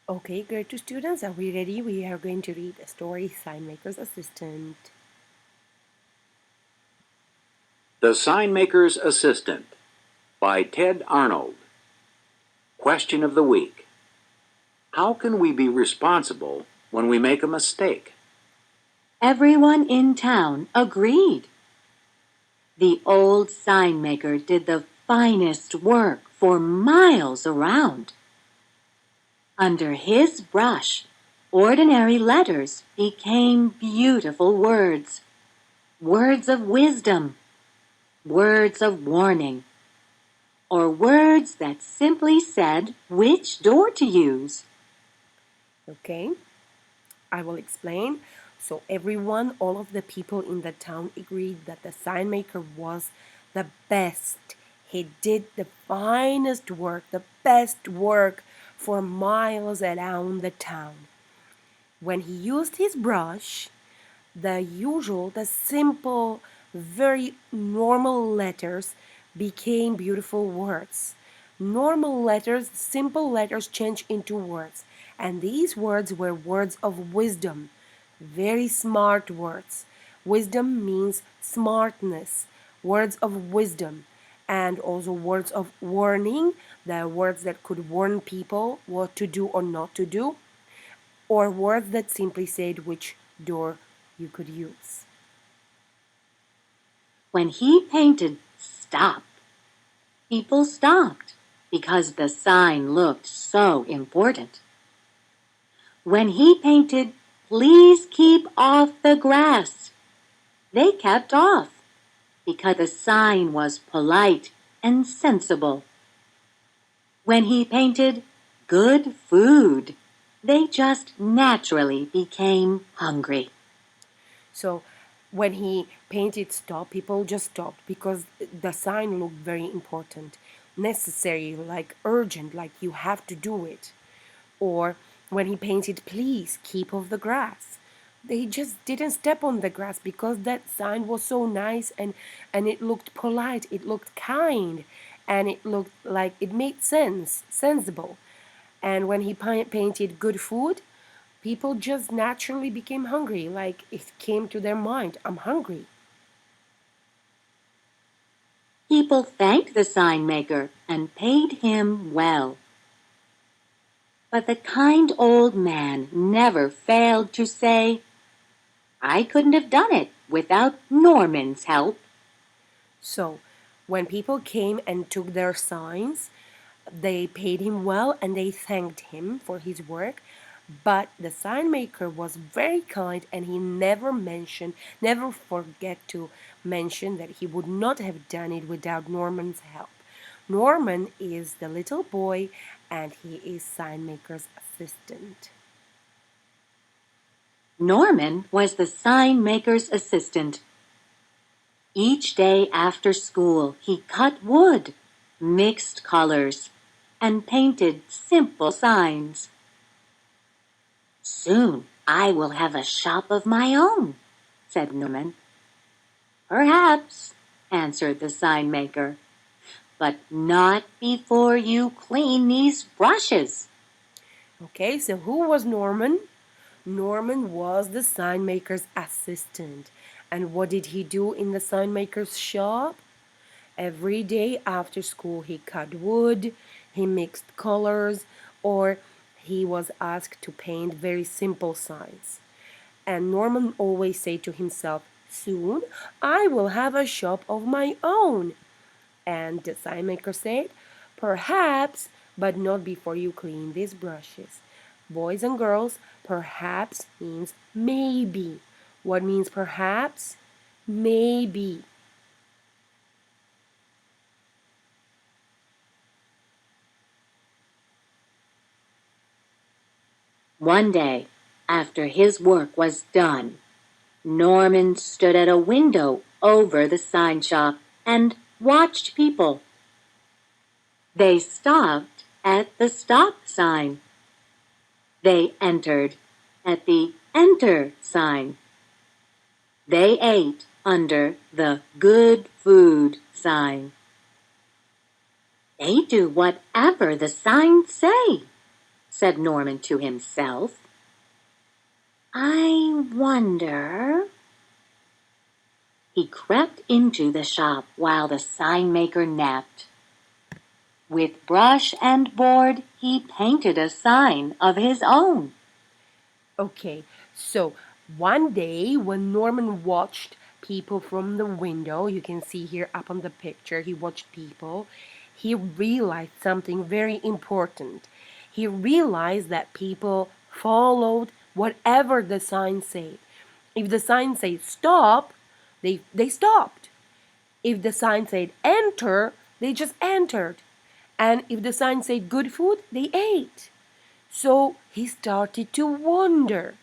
Okay, grade 2 students, are we ready? We are going to read the story Signmaker's Assistant. The Signmaker's Assistant by Ted Arnold. Question of the week. How can we be responsible when we make a mistake? Everyone in town agreed. The old sign maker did the finest work for miles around. Under his brush, ordinary letters became beautiful words, words of wisdom, words of warning, or words that simply said which door to use. Okay, I will explain. So everyone, all of the people in the town agreed that the sign maker was the best. He did the finest work, the best work for miles around the town. When he used his brush, the simple, very normal letters became beautiful words. Normal letters, simple letters change into words. And these words were words of wisdom, very smart words. Wisdom means smartness, words of wisdom, and also words of warning, the words that could warn people what to do or not to do, or words that simply said which door you could use. When he painted stop, people stopped because the sign looked so important. When he painted, please keep off the grass, they kept off because the sign was polite and sensible. When he painted good food, they just naturally became hungry. So when he painted stop, people just stopped because the sign looked very important, necessary, like urgent, like you have to do it. Or when he painted please keep off the grass, they just didn't step on the grass because that sign was so nice, and it looked polite, it looked kind, and it looked like it made sense, sensible. And when he painted good food, people just naturally became hungry, like it came to their mind, I'm hungry. People thanked the sign maker and paid him well. But the kind old man never failed to say, I couldn't have done it without Norman's help. So when people came and took their signs, they paid him well and they thanked him for his work. But the sign maker was very kind, and he never forget to mention that he would not have done it without Norman's help. Norman is the little boy, and he is sign maker's assistant. Norman was the sign maker's assistant. Each day after school, he cut wood, mixed colors, and painted simple signs. Soon I will have a shop of my own, said Norman. Perhaps, answered the sign maker, but not before you clean these brushes. Okay, so who was Norman? Norman was the sign maker's assistant. And what did he do in the sign maker's shop? Every day after school, he cut wood, he mixed colors, or he was asked to paint very simple signs. And Norman always said to himself, soon I will have a shop of my own. And the sign maker said, perhaps, but not before you clean these brushes. Boys and girls, perhaps means maybe. What means perhaps? Maybe. One day, after his work was done, Norman stood at a window over the sign shop and watched people. They stopped at the stop sign. They entered at the enter sign. They ate under the good food sign. They do whatever the signs say, said Norman to himself. I wonder. He crept into the shop while the sign maker napped. With brush and board, he painted a sign of his own. Okay, so one day when Norman watched people from the window, you can see here up on the picture, he watched people, he realized something very important. He realized that people followed whatever the sign said. If the sign said stop, they stopped. If the sign said enter, they just entered. And if the sign said good food, they ate. So he started to wonder.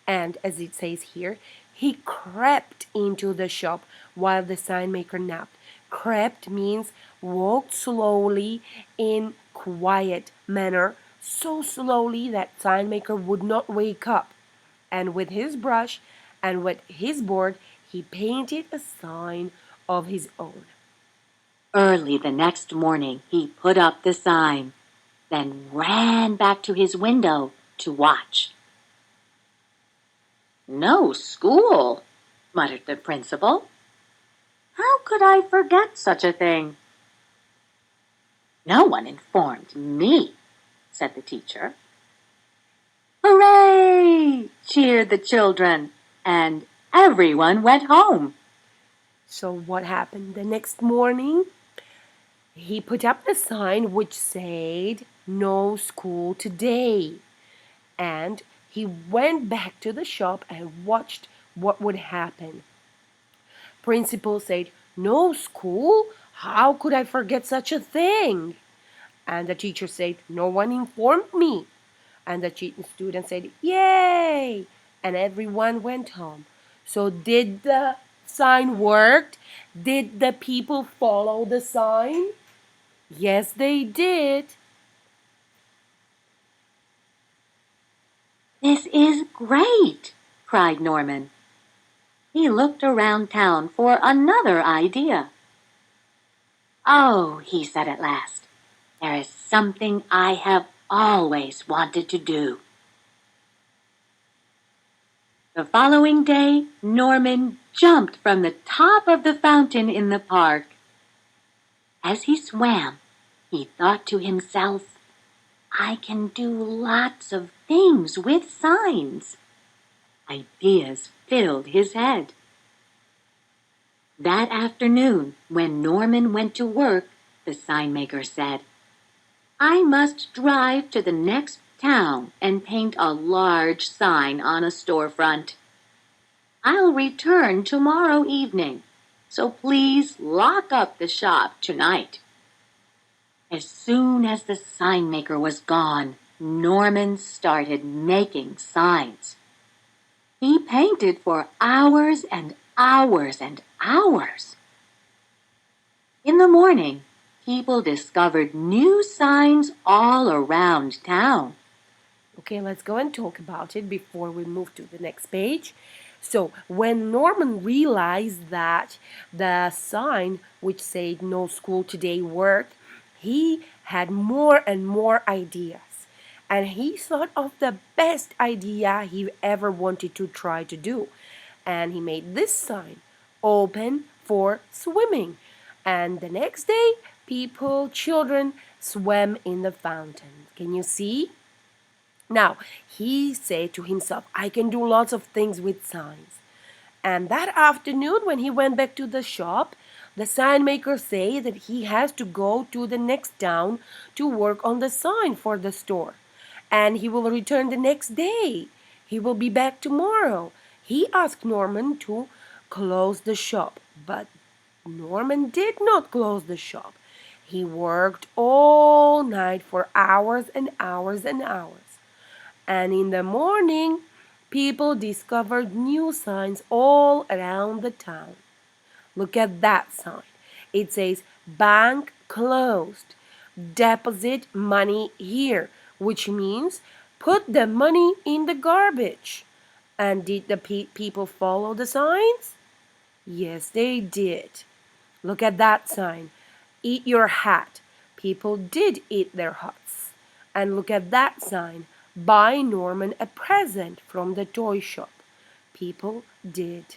And as it says here, he crept into the shop while the sign maker napped. Crept means walked slowly in quiet manner, so slowly that sign maker would not wake up. And with his brush and with his board, he painted a sign of his own. Early the next morning, he put up the sign, then ran back to his window to watch. No school, muttered the principal. How could I forget such a thing? No one informed me, said the teacher. Hooray! Cheered the children, and everyone went home. So what happened the next morning? He put up the sign which said, "No school today." And he went back to the shop and watched what would happen. Principal said, "No school? How could I forget such a thing?" And the teacher said, "No one informed me." And the student said, "Yay!" And everyone went home. So did the sign work? Did the people follow the sign? Yes, they did. This is great, cried Norman. He looked around town for another idea. Oh, he said at last, there is something I have always wanted to do. The following day, Norman jumped from the top of the fountain in the park. As he swam, he thought to himself, I can do lots of things with signs. Ideas filled his head. That afternoon, when Norman went to work, the sign maker said, I must drive to the next town and paint a large sign on a storefront. I'll return tomorrow evening, so please lock up the shop tonight. As soon as the sign maker was gone, Norman started making signs. He painted for hours and hours and hours. In the morning, people discovered new signs all around town. Okay, let's go and talk about it before we move to the next page. So, when Norman realized that the sign which said "No school today" worked, he had more and more ideas. And he thought of the best idea he ever wanted to try to do. And he made this sign, "Open for swimming." And the next day, children swam in the fountain. Can you see? Now, he said to himself, I can do lots of things with signs. And that afternoon, when he went back to the shop, the sign maker said that he has to go to the next town to work on the sign for the store. And he will return the next day. He will be back tomorrow. He asked Norman to close the shop, but Norman did not close the shop. He worked all night for hours and hours and hours. And in the morning, people discovered new signs all around the town. Look at that sign. It says bank closed. Deposit money here, which means put the money in the garbage. And did the people follow the signs? Yes, they did. Look at that sign. Eat your hat. People did eat their hats. And look at that sign. Buy Norman a present from the toy shop. People did.